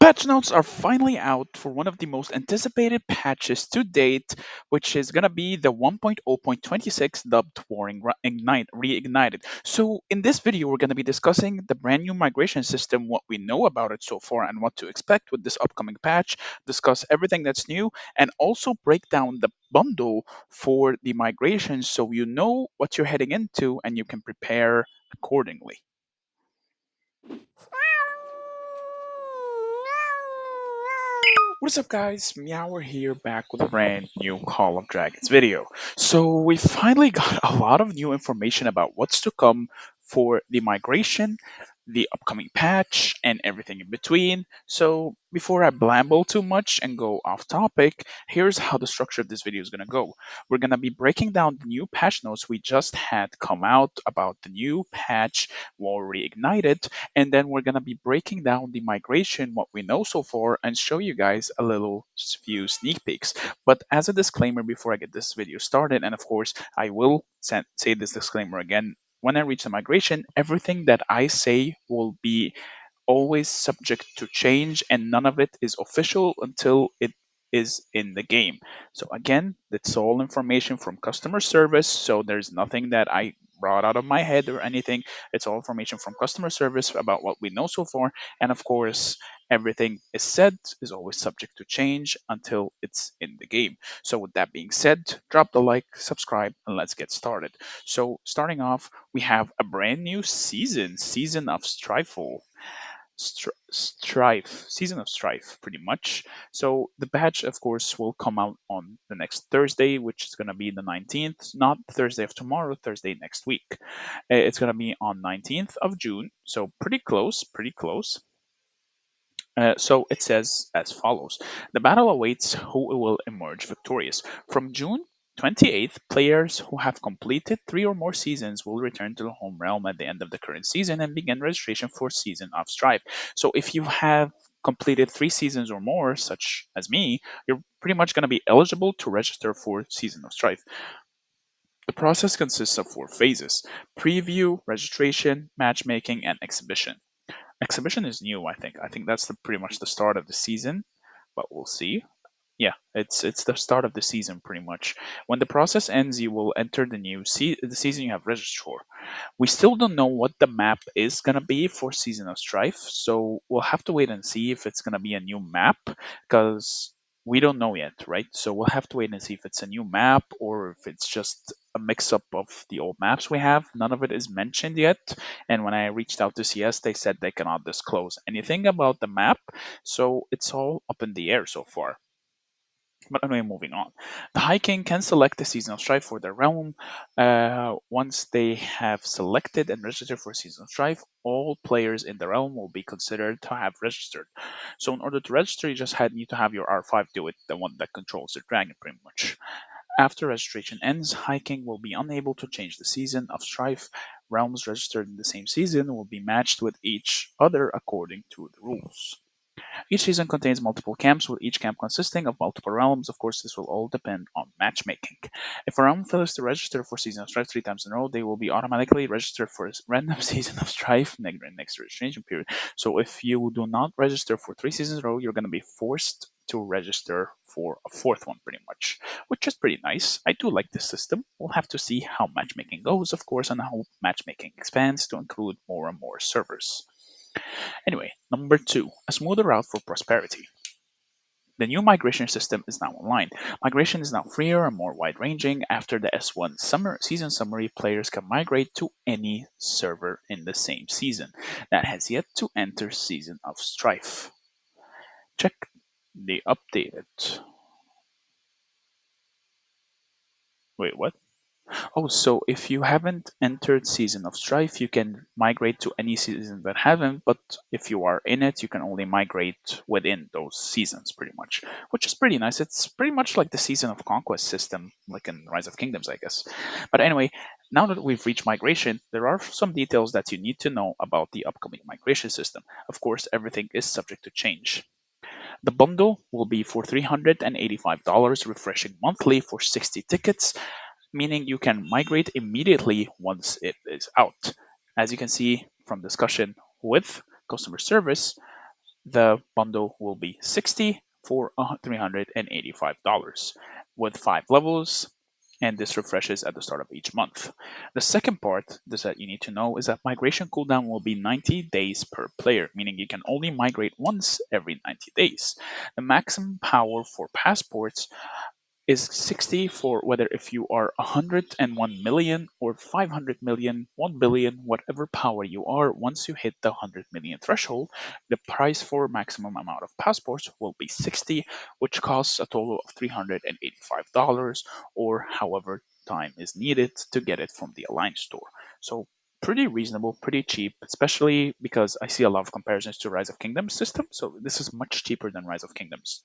Patch notes are finally out for one of the most anticipated patches to date, which is going to be the 1.0.26 dubbed Warring Reignited. So, in this video, we're going to be discussing the brand new migration system, what we know about it so far, and what to expect with this upcoming patch, discuss everything that's new, and also break down the bundle for the migration so you know what you're heading into and you can prepare accordingly. What's up guys, Meower here back with a brand new Call of Dragons video. So we finally got a lot of new information about what's to come for the migration, the upcoming patch, and everything in between. So before I blamble too much and go off topic, here's how the structure of this video is going to go. We're going to be breaking down the new patch notes we just had come out about the new patch War Reignited, and then we're going to be breaking down the migration, what we know so far, and show you guys a little few sneak peeks. But as a disclaimer, before I get this video started, and of course, I will say this disclaimer again. When I reach the migration, everything that I say will be always subject to change, and none of it is official until it is in the game. So again, that's all information from customer service. So there's nothing that I brought out of my head or anything. It's all information from customer service about what we know so far. And of course, everything is said is always subject to change until it's in the game. So with that being said, drop the like, subscribe, and let's get started. So starting off, we have a brand new season of Strife. Strife, Season of Strife, pretty much. So the patch, of course, will come out on the next Thursday, which is going to be the 19th, not Thursday of tomorrow, Thursday next week. It's going to be on 19th of June, so pretty close, pretty close. So it says as follows: the battle awaits who will emerge victorious. From June 28th, players who have completed 3 or more seasons will return to the home realm at the end of the current season and begin registration for Season of Strife. So if you have completed 3 seasons or more, such as me, you're pretty much going to be eligible to register for Season of Strife. The process consists of 4 phases: preview, registration, matchmaking, and exhibition. Exhibition is new, I think. I think that's pretty much the start of the season, but we'll see. Yeah, it's the start of the season pretty much. When the process ends, you will enter the season you have registered for. We still don't know what the map is gonna be for Season of Strife, so we'll have to wait and see if it's gonna be a new map, because we don't know yet, right? So we'll have to wait and see if it's a new map or if it's just a mix up of the old maps we have. None of it is mentioned yet, and when I reached out to CS, they said they cannot disclose anything about the map, so it's all up in the air so far. But anyway, moving on. The High King can select the Season of Strife for their realm. Once they have selected and registered for Season of Strife, all players in the realm will be considered to have registered. So in order to register, you just need to have your R5 do it, the one that controls the dragon pretty much. After registration ends, High King will be unable to change the Season of Strife. Realms registered in the same season will be matched with each other according to the rules. Each season contains multiple camps, with each camp consisting of multiple realms. Of course, this will all depend on matchmaking. If a realm fails to register for Season of Strife 3 times in a row, they will be automatically registered for a random Season of Strife next registration period. So if you do not register for 3 seasons in a row, you're going to be forced to register for a fourth one, pretty much, which is pretty nice. I do like this system. We'll have to see how matchmaking goes, of course, and how matchmaking expands to include more and more servers. Anyway, number 2, a smoother route for prosperity. The new migration system is now online. Migration is now freer and more wide ranging. After the S1 season summary, players can migrate to any server in the same season that has yet to enter Season of Strife. Check the updated. Wait, what? Oh, so if you haven't entered Season of Strife, you can migrate to any season that haven't, but if you are in it, you can only migrate within those seasons, pretty much, which is pretty nice. It's pretty much like the Season of Conquest system, like in Rise of Kingdoms, I guess. But anyway, now that we've reached migration, there are some details that you need to know about the upcoming migration system. Of course, everything is subject to change. The bundle will be for $385, refreshing monthly for 60 tickets, meaning you can migrate immediately once it is out. As you can see from discussion with customer service, the bundle will be 60 for $385 with 5 levels, and this refreshes at the start of each month. The second part this that you need to know is that migration cooldown will be 90 days per player, meaning you can only migrate once every 90 days. The maximum power for passports is 60 for whether if you are 101 million or 500 million, 1 billion, whatever power you are. Once you hit the 100 million threshold, the price for maximum amount of passports will be 60, which costs a total of $385 or however time is needed to get it from the Alliance store. So pretty reasonable, pretty cheap, especially because I see a lot of comparisons to Rise of Kingdoms system. So this is much cheaper than Rise of Kingdoms.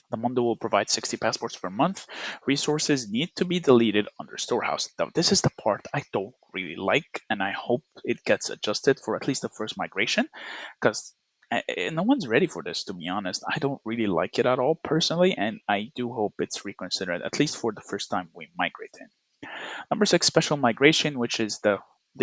The Mondo will provide 60 passports per month. Resources need to be deleted under Storehouse. Now, this is the part I don't really like, and I hope it gets adjusted for at least the first migration, because no one's ready for this, to be honest. I don't really like it at all personally, and I do hope it's reconsidered, at least for the first time we migrate in. Number six, special migration, which is the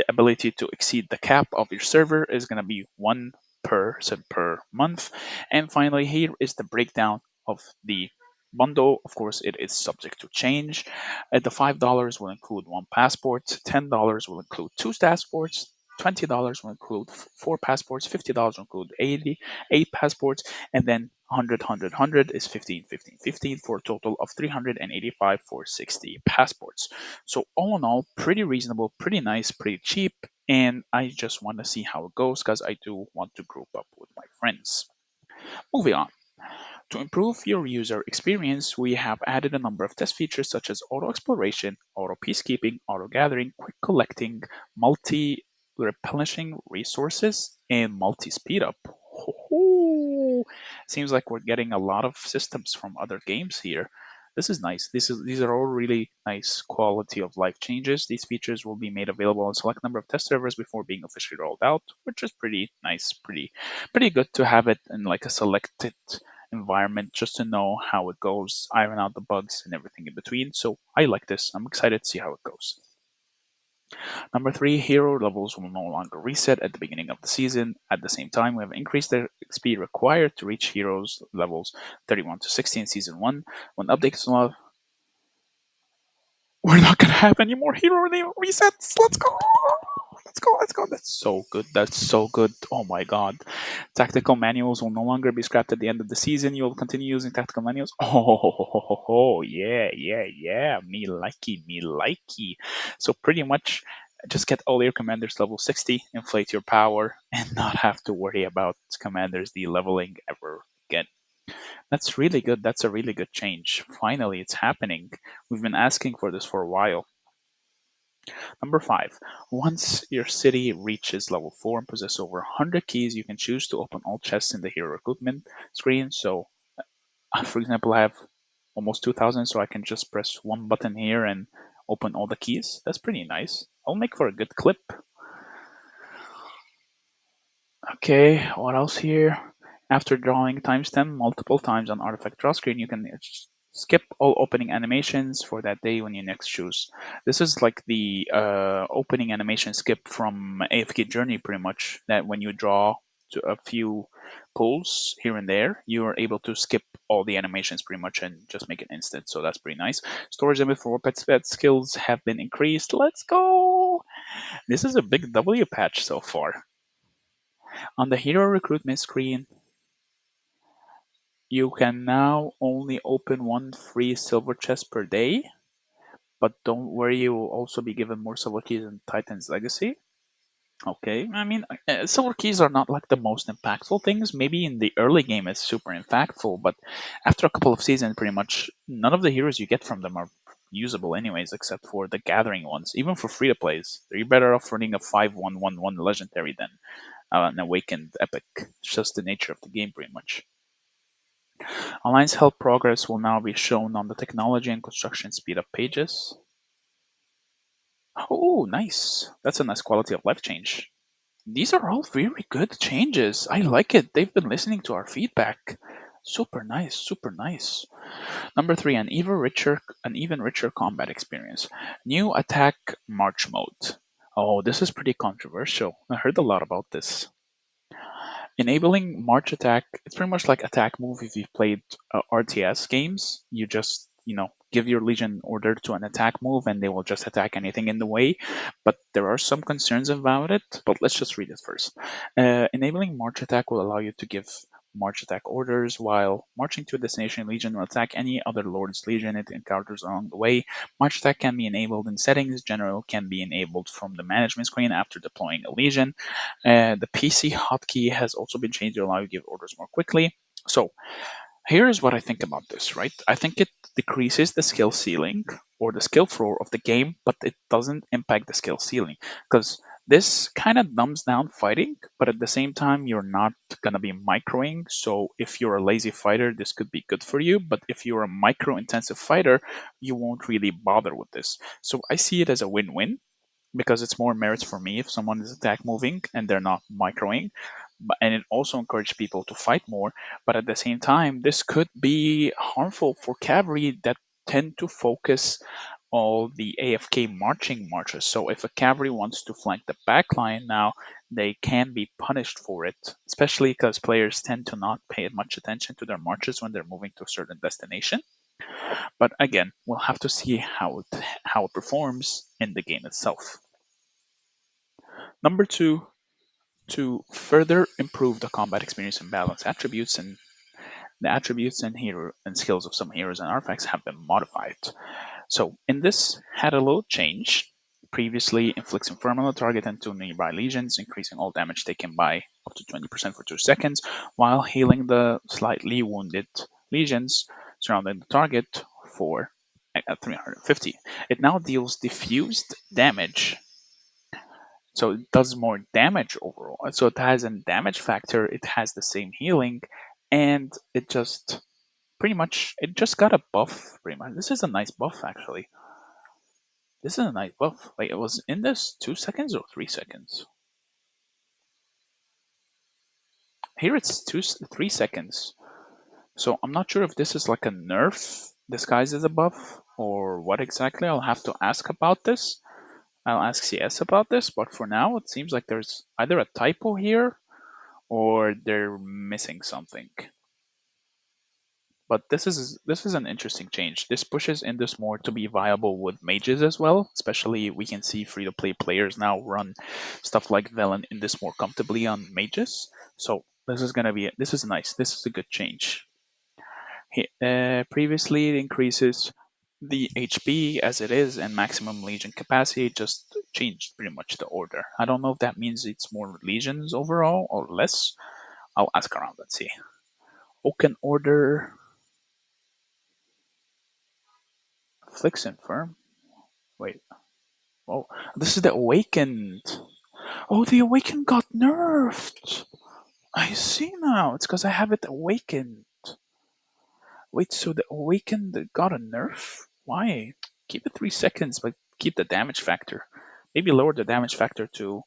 ability to exceed the cap of your server, is going to be one person per month. And finally, here is the breakdown of the bundle. Of course, it is subject to change. The $5 will include one passport, $10 will include two passports. $20 will include four passports, $50 will include 88 passports, and then 100 is 15, 15, 15 for a total of 385 for 60 passports. So all in all, pretty reasonable, pretty nice, pretty cheap, and I just want to see how it goes because I do want to group up with my friends. Moving on. To improve your user experience, we have added a number of test features such as auto exploration, auto peacekeeping, auto gathering, quick collecting, multi replenishing resources, and multi speed up. Seems like we're getting a lot of systems from other games here. This is nice. These are all really nice quality of life changes. These features will be made available on a select number of test servers before being officially rolled out, which is pretty nice, pretty good to have it in like a selected environment just to know how it goes, iron out the bugs and everything in between. So I like this. I'm excited to see how it goes. Number three, hero levels will no longer reset at the beginning of the season. At the same time, we have increased the XP required to reach heroes levels 31 to 60 in season 1. When updates we're not gonna have any more hero resets. Let's go. Let's go. Let's go. That's so good. That's so good. Oh my god. Tactical manuals will no longer be scrapped at the end of the season. You will continue using tactical manuals. Oh, yeah, yeah, yeah. Me likey, me likey. So pretty much just get all your commanders level 60, inflate your power, and not have to worry about commanders de-leveling ever again. That's really good. That's a really good change. Finally, it's happening. We've been asking for this for a while. Number five, once your city reaches level 4 and possesses over 100 keys, you can choose to open all chests in the hero recruitment screen. So, for example, I have almost 2,000, so I can just press one button here and open all the keys. That's pretty nice. I'll make for a good clip. Okay, what else here? After drawing times 10 multiple times on artifact draw screen, you can skip all opening animations for that day when you next choose. This is like the opening animation skip from AFK Journey, pretty much, that when you draw to a few pulls here and there, you are able to skip all the animations pretty much and just make it instant. So that's pretty nice. Storage limit for pet skills have been increased. Let's go! This is a big W patch so far. On the hero recruitment screen, you can now only open one free silver chest per day, but don't worry, you will also be given more silver keys in Titan's Legacy. Okay, I mean, silver keys are not like the most impactful things. Maybe in the early game it's super impactful, but after a couple of seasons, pretty much none of the heroes you get from them are usable anyways, except for the gathering ones. Even for free to plays, you're better off running a 5-1-1-1 legendary than an awakened epic. It's just the nature of the game, pretty much. Alliance Help progress will now be shown on the technology and construction speed up pages. Oh, nice. That's a nice quality of life change. These are all very good changes. I like it. They've been listening to our feedback. Super nice, super nice. Number three, an even richer combat experience. New attack march mode. Oh, this is pretty controversial. I heard a lot about this. Enabling March Attack, it's pretty much like attack move if you've played RTS games. You just, give your Legion order to an attack move and they will just attack anything in the way. But there are some concerns about it, but let's just read it first. Enabling March Attack will allow you to give March Attack orders while marching to a destination. Legion will attack any other Lord's Legion it encounters along the way. March Attack can be enabled in settings. General can be enabled from the management screen after deploying a Legion. The PC hotkey has also been changed to allow you to give orders more quickly. So here's what I think about this, right? I think it decreases the skill ceiling or the skill floor of the game, but it doesn't impact the skill ceiling because this kind of dumbs down fighting, but at the same time, you're not going to be microing. So if you're a lazy fighter, this could be good for you. But if you're a micro intensive fighter, you won't really bother with this. So I see it as a win win because it's more merits for me if someone is attack moving and they're not microing. And it also encourages people to fight more. But at the same time, this could be harmful for cavalry that tend to focus all the AFK marching marches. So if a cavalry wants to flank the back line now, they can be punished for it, especially because players tend to not pay much attention to their marches when they're moving to a certain destination. But again, we'll have to see how it performs in the game itself. Number two, to further improve the combat experience and balance attributes and the attributes and hero and skills of some heroes and artifacts have been modified. So in this had a little change. Previously inflicts infernal on target and two nearby legions, increasing all damage taken by up to 20% for 2 seconds, while healing the slightly wounded legions surrounding the target for 350. It now deals diffused damage, so it does more damage overall. So it has a damage factor, it has the same healing, and it just got a buff pretty much. This is a nice buff actually. This is a nice buff. Like it was in this 2 seconds or 3 seconds. Here it's 3 seconds. So I'm not sure if this is like a nerf disguised as a buff or what exactly. I'll have to ask about this. I'll ask CS about this, but for now it seems like there's either a typo here or they're missing something. But this is an interesting change. This pushes Indus more to be viable with mages as well. Especially we can see free to play players now run stuff like Velen Indus more comfortably on mages. So this is nice. This is a good change. Previously it increases the HP as it is and maximum legion capacity just changed pretty much the order. I don't know if that means it's more legions overall or less. I'll ask around and see. Oaken order flicks infirm. Wait. Oh, this is the Awakened. Oh, the Awakened got nerfed. I see now. It's because I have it Awakened. Wait, so the Awakened got a nerf? Why? Keep it 3 seconds, but keep the damage factor. Maybe lower the damage factor to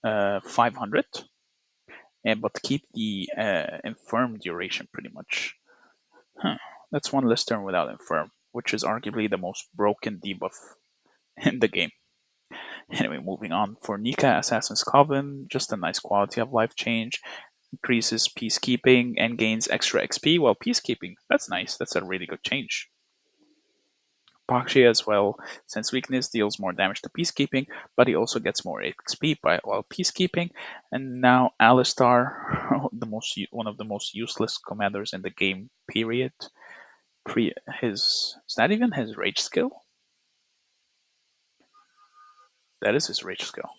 500, but keep the Infirm duration pretty much. Huh. That's one less turn without Infirm, which is arguably the most broken debuff in the game. Anyway, moving on. For Nika Assassin's Coven, just a nice quality of life change. Increases peacekeeping and gains extra XP while peacekeeping. That's nice. That's a really good change. Bakshi as well, since weakness deals more damage to peacekeeping, but he also gets more XP while peacekeeping. And now Alistar, one of the most useless commanders in the game. Period. Is that even his rage skill? That is his rage skill.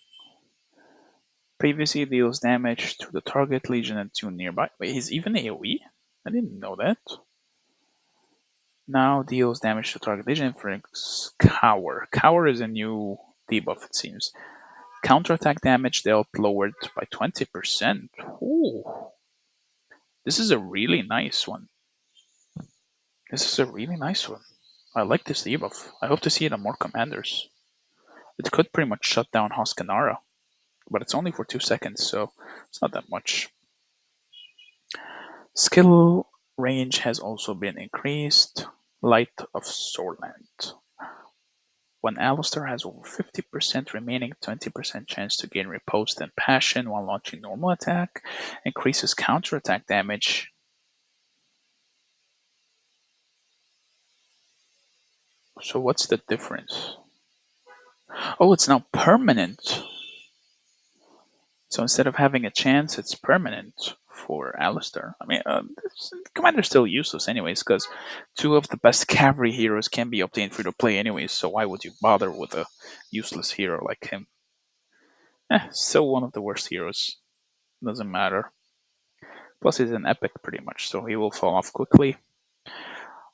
Previously deals damage to the target legion and two nearby. Wait, he's even AoE? I didn't know that. Now deals damage to target legion for Cower. Cower is a new debuff, it seems. Counterattack damage dealt lowered by 20%. Ooh, this is a really nice one. This is a really nice one. I like this debuff. I hope to see it on more commanders. It could pretty much shut down Hoskanara, but it's only for 2 seconds, so it's not that much. Skill range has also been increased. Light of Soarland. When Alistair has over 50% remaining, 20% chance to gain riposte and passion while launching normal attack, increases counterattack damage. So what's the difference? Oh, it's now permanent. So instead of having a chance, it's permanent for Alistair. I mean, Commander's still useless anyways, because two of the best cavalry heroes can be obtained free to play anyways, so why would you bother with a useless hero like him? Still one of the worst heroes. Doesn't matter. Plus, he's an epic pretty much, so he will fall off quickly.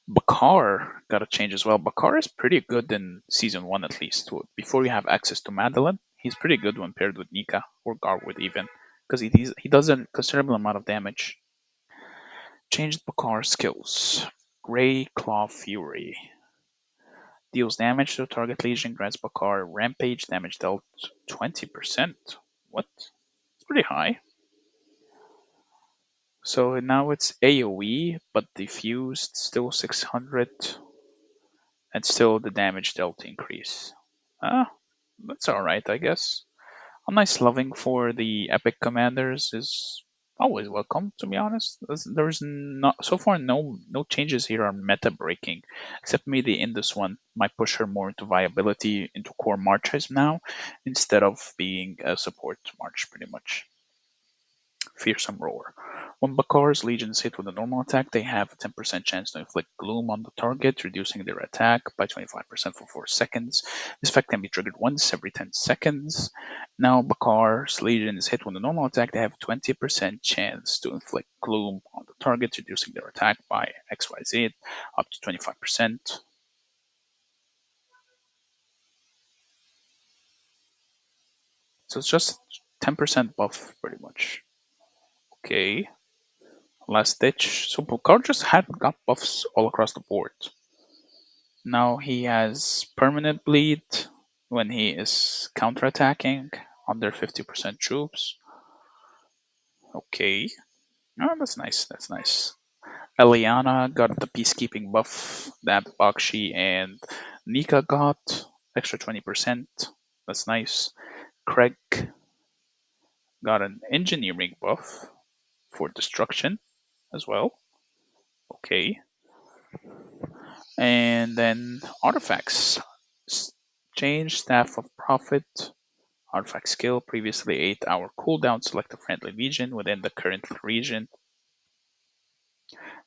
Bakar got a change as well. Bakar is pretty good in season one at least. Before you have access to Madeline, he's pretty good when paired with Nika or Garwood even, because he does a considerable amount of damage. Changed Bakar's skills. Grey Claw Fury. Deals damage to a target legion, grants Bakar rampage damage dealt 20%. What? It's pretty high. So now it's AoE, but diffused, still 600, and still the damage dealt increase. Ah, that's alright, I guess. A nice loving for the epic commanders is always welcome, to be honest. There's not so far no changes here are meta breaking, except maybe in this one might push her more into viability into core marches now instead of being a support march pretty much. Fearsome Roar. When Bakar's legions hit with a normal attack, they have a 10% chance to inflict gloom on the target, reducing their attack by 25% for 4 seconds. This effect can be triggered once every 10 seconds. Now, Bakar's legions hit with a normal attack, they have 20% chance to inflict gloom on the target, reducing their attack by XYZ up to 25%. So it's just 10% buff, pretty much. Okay. Last ditch. So Bakar just had got buffs all across the board. Now he has permanent bleed when he is counterattacking under 50% troops. Okay. Oh, that's nice. That's nice. Eliana got the peacekeeping buff that Bakshi and Nika got. Extra 20%. That's nice. Craig got an engineering buff for destruction as well. Okay. And then artifacts. Change Staff of Prophet. Artifact skill, previously 8-hour cooldown, select a friendly legion within the current region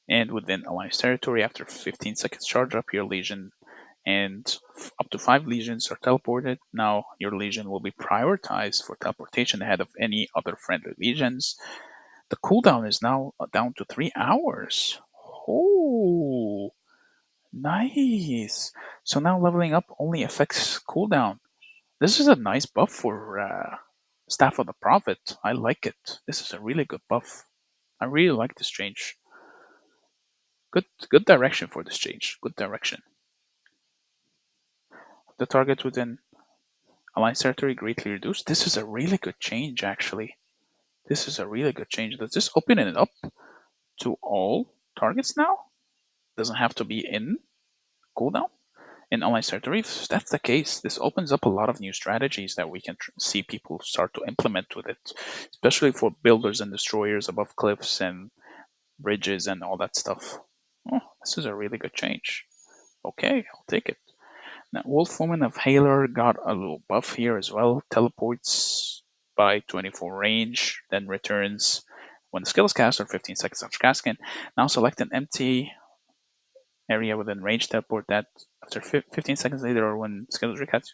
and within alliance territory. After 15 seconds, charge up your legion, and up to 5 legions are teleported. Now your legion will be prioritized for teleportation ahead of any other friendly legions. The cooldown is now down to 3 hours. Oh, nice. So now leveling up only affects cooldown. This is a nice buff for Staff of the Prophet. I like it. This is a really good buff. I really like this change. Good direction for this change. Good direction. The target within alliance territory greatly reduced. This is a really good change, actually. This is a really good change. Does this open it up to all targets now? Doesn't have to be in cooldown in alliance territory. If that's the case, this opens up a lot of new strategies that we can see people start to implement with it, especially for builders and destroyers above cliffs and bridges and all that stuff. Oh, this is a really good change. Okay, I'll take it. Now, Wolfwoman of Haler got a little buff here as well. Teleports by 24 range, then returns when the skill is cast or 15 seconds after casting. Now select an empty area within range, teleport that after 15 seconds later or when skill is recast.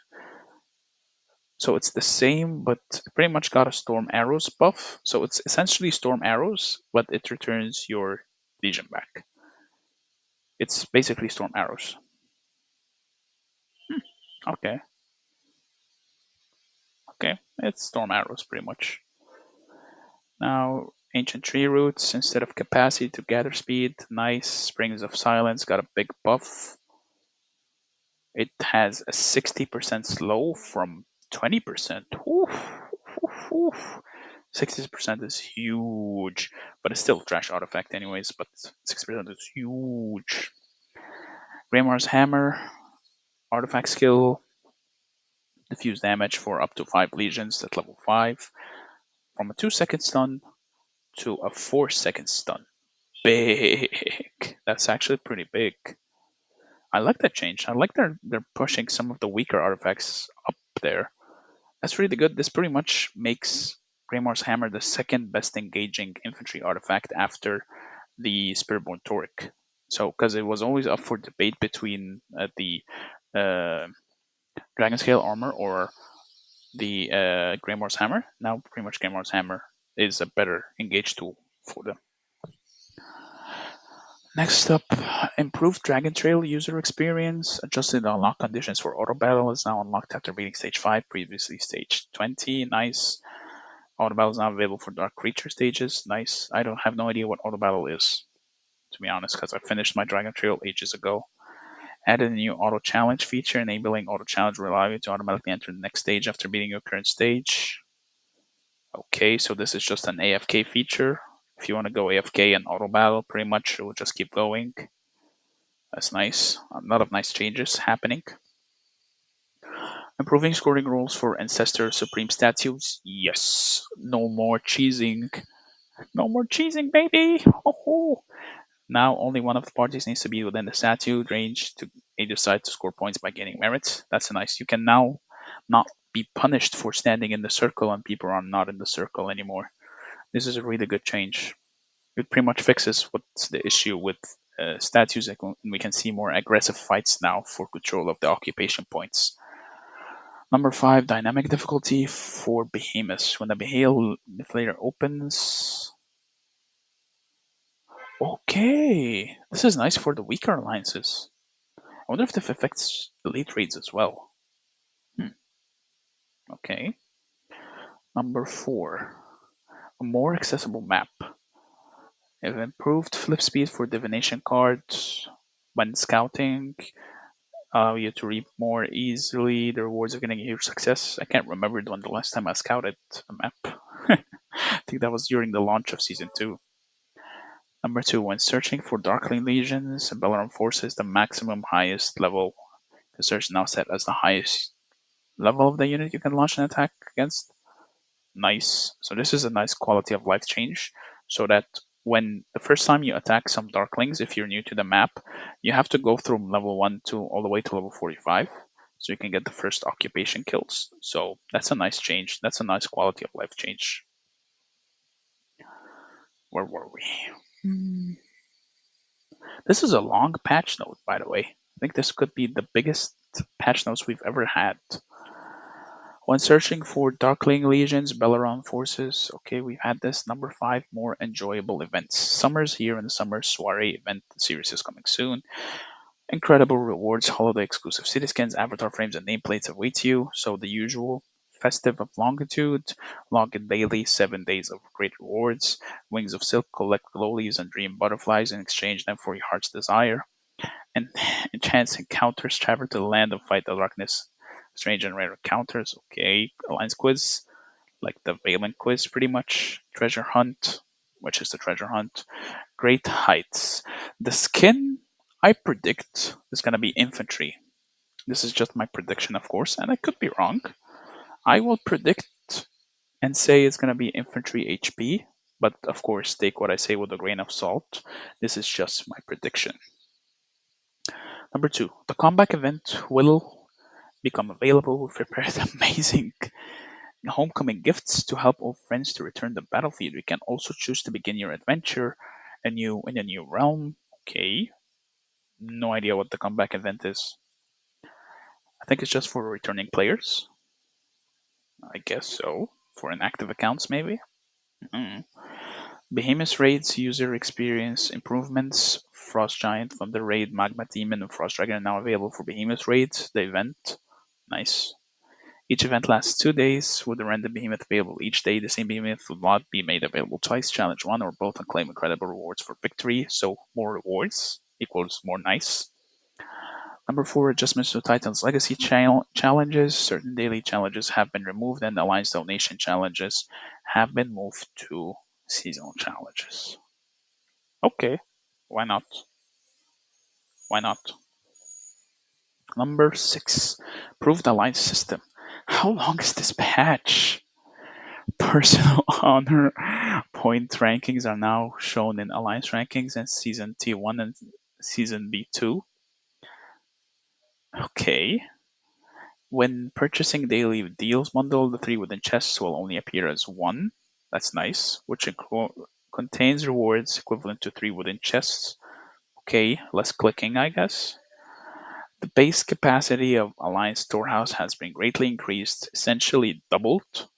So it's the same, but pretty much got a Storm Arrows buff. So it's essentially Storm Arrows, but it returns your Legion back. It's basically Storm Arrows. Okay, okay. It's Storm Arrows pretty much. Now, Ancient Tree Roots, instead of capacity to gather speed, nice. Springs of Silence got a big buff. It has a 60% slow from 20%. Oof, oof, oof. 60% is huge, but it's still trash artifact anyways, but 60% is huge. Greymoor's Hammer, artifact skill, diffuse damage for up to 5 legions at level 5, from a 2-second stun to a 4-second stun. Big. That's actually pretty big. I like that change. I like they're pushing some of the weaker artifacts up there. That's really good. This pretty much makes Greymore's Hammer the second best engaging infantry artifact after the Spiritborn Toric. So, because it was always up for debate between the uh, Dragon Scale Armor or the Greymore's Hammer. Now, pretty much Greymore's Hammer is a better engage tool for them. Next up, improved Dragon Trail user experience. Adjusted unlock conditions for auto battle is now unlocked after beating stage 5, previously stage 20. Nice. Auto battle is now available for dark creature stages. Nice. I don't have no idea what auto battle is, to be honest, because I finished my Dragon Trail ages ago. Added a new auto challenge feature, enabling auto challenge will allow you to automatically enter the next stage after beating your current stage. Okay, so this is just an AFK feature. If you want to go AFK and auto battle, pretty much it will just keep going. That's nice. A lot of nice changes happening. Improving scoring rules for Ancestor Supreme statues. Yes. No more cheesing. No more cheesing, baby. Oh. Now only one of the parties needs to be within the statue range to either side to score points by gaining merit. That's nice. You can now not be punished for standing in the circle and people are not in the circle anymore. This is a really good change. It pretty much fixes what's the issue with statues, and we can see more aggressive fights now for control of the occupation points. Number 5, dynamic difficulty for Behemoths. When the Behemoth later opens. Okay, this is nice for the weaker alliances. I wonder if this affects elite raids as well. Okay. Number 4, a more accessible map. It improved flip speed for divination cards when scouting. Allow you to reap more easily the rewards of getting your success. I can't remember when the last time I scouted a map. I think that was during the launch of Season 2. Number 2, when searching for Darkling Legions, Belleron forces the maximum highest level. The search is now set as the highest level of the unit you can launch an attack against. Nice. So this is a nice quality of life change, so that when the first time you attack some Darklings, if you're new to the map, you have to go from level 1 to all the way to level 45, so you can get the first occupation kills. So that's a nice change. That's a nice quality of life change. Where were we? This is a long patch note, by the way. I think this could be the biggest patch notes we've ever had. When searching for Darkling Legions, Belleron forces. Okay, we've had this. Number 5, more enjoyable events. Summer's here and the Summer Soiree event series is coming soon. Incredible rewards, holiday exclusive city skins, avatar frames, and nameplates await you. So the usual. Festive of Longitude, log in daily, 7 days of great rewards. Wings of Silk, collect lowlies and dream butterflies and exchange them for your heart's desire. And chance encounters, travel to the land of fight the darkness. Strange and rare encounters, okay. Alliance quiz, like the Valen quiz, pretty much. Treasure hunt, which is the treasure hunt. Great heights. The skin, I predict, is going to be infantry. This is just my prediction, of course, and I could be wrong. I will predict and say it's going to be infantry HP, but of course, take what I say with a grain of salt. This is just my prediction. Number 2, the comeback event will become available. We've prepared amazing homecoming gifts to help old friends to return to the battlefield. You can also choose to begin your adventure in a new realm. Okay, no idea what the comeback event is. I think it's just for returning players. I guess so. For inactive accounts, maybe. Mm. Behemoth raids user experience improvements. Frost Giant, Thunder Raid, Magma Demon, and Frost Dragon are now available for Behemoth raids. The event, nice. Each event lasts 2 days, with a random behemoth available each day. The same behemoth will not be made available twice. Challenge one or both and claim incredible rewards for victory. So more rewards equals more nice. Number 4, adjustments to Titan's Legacy challenges. Certain daily challenges have been removed, and the Alliance donation challenges have been moved to seasonal challenges. Okay, why not? Why not? Number 6, improved alliance system. How long is this patch? Personal honor point rankings are now shown in Alliance rankings and Season T1 and Season B2. Okay. When purchasing daily deals bundle, the 3 within chests will only appear as 1. That's nice, which contains rewards equivalent to 3 within chests. Okay, less clicking, I guess. The base capacity of Alliance Storehouse has been greatly increased, essentially doubled.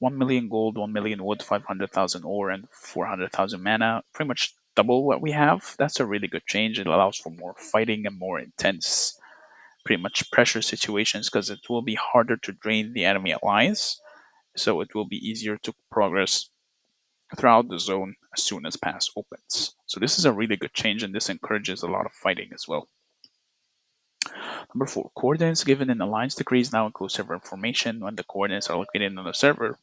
1 million gold, 1 million wood, 500,000 ore, and 400,000 mana. Pretty much double what we have. That's a really good change. It allows for more fighting and more intense, pretty much pressure situations because it will be harder to drain the enemy allies. So it will be easier to progress throughout the zone as soon as pass opens. So this is a really good change and this encourages a lot of fighting as well. Number 4, coordinates given in Alliance decrees now include server information when the coordinates are located on the server.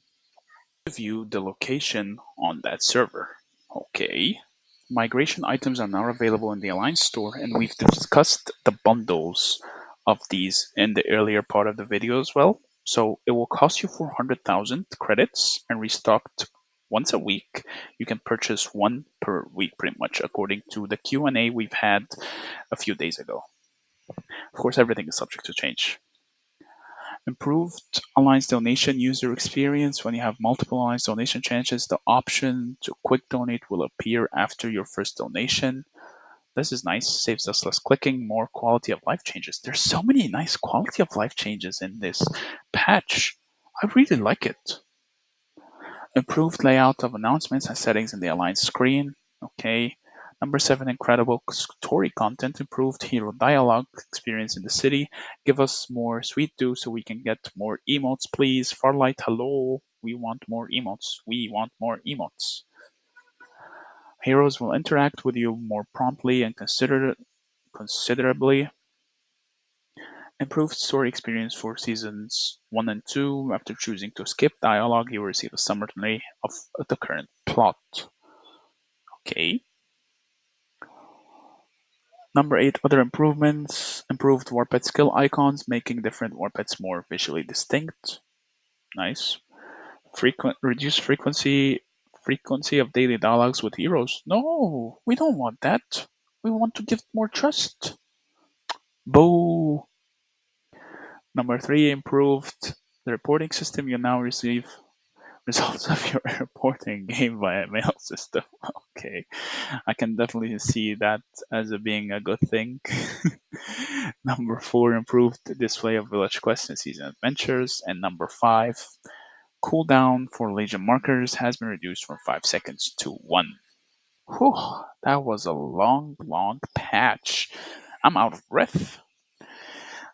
View the location on that server. Okay. Migration items are now available in the Alliance store, and we've discussed the bundles of these in the earlier part of the video as well. So it will cost you 400,000 credits and restocked once a week. You can purchase one per week, pretty much, according to the Q&A we've had a few days ago. Of course, everything is subject to change. Improved Alliance donation user experience. When you have multiple Alliance donation chances, the option to quick donate will appear after your first donation. This is nice, saves us less clicking, more quality of life changes. There's so many nice quality of life changes in this patch. I really like it. Improved layout of announcements and settings in the Alliance screen. Okay. Number 7, incredible story content. Improved hero dialogue experience in the city. Give us more sweet do so we can get more emotes, please. Farlight, hello. We want more emotes. We want more emotes. Heroes will interact with you more promptly and considerably. Improved story experience for seasons 1 and 2. After choosing to skip dialogue, you will receive a summary of the current plot. Okay. Number 8, other improvements. Improved Warped skill icons, making different Warpeds more visually distinct. Nice. Reduce frequency of daily dialogues with heroes. No, we don't want that. We want to give more trust. Boo. Number 3, improved the reporting system. You now receive results of your reporting game via mail system. Okay, I can definitely see that as being a good thing. Number 4, improved display of village quests and season adventures. And number 5, cooldown for Legion markers has been reduced from 5 seconds to 1. Whew, that was a long, long patch. I'm out of breath.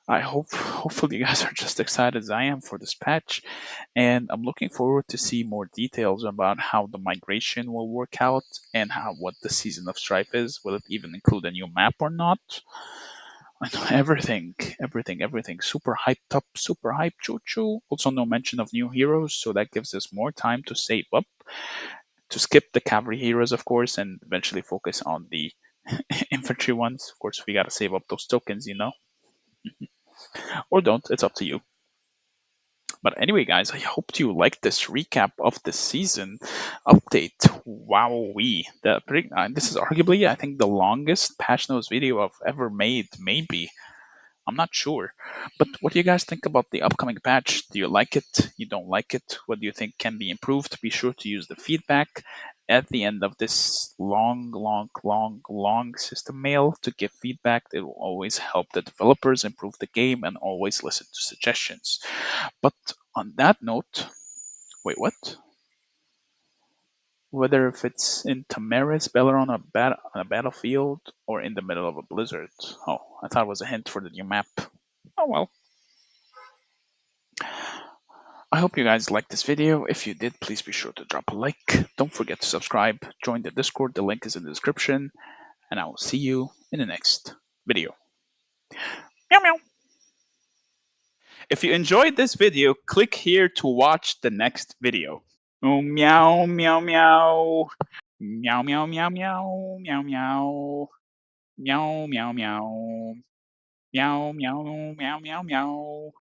Hopefully you guys are just excited as I am for this patch, and I'm looking forward to see more details about how the migration will work out and what the season of Strife is. Will it even include a new map or not? I know everything. Super hyped up, super hype, choo choo. Also, no mention of new heroes, so that gives us more time to save up, to skip the cavalry heroes, of course, and eventually focus on the infantry ones. Of course, we gotta save up those tokens, or don't. It's up to you. But anyway, guys, I hope you liked this recap of the season update. Wowee. This is arguably, I think, the longest patch notes video I've ever made, maybe. I'm not sure. But what do you guys think about the upcoming patch? Do you like it? You don't like it? What do you think can be improved? Be sure to use the feedback at the end of this long system mail to give feedback. It will always help the developers improve the game and always listen to suggestions. But on that note, wait, what? Whether if it's in Tamaris, Belleron, on a battlefield, or in the middle of a blizzard. Oh, I thought it was a hint for the new map. Oh well. I hope you guys liked this video. If you did, please be sure to drop a like. Don't forget to subscribe. Join the Discord. The link is in the description. And I will see you in the next video. Meow meow. If you enjoyed this video, click here to watch the next video. Oh, meow meow meow. Meow meow meow meow meow meow. Meow meow meow. Meow meow meow meow meow.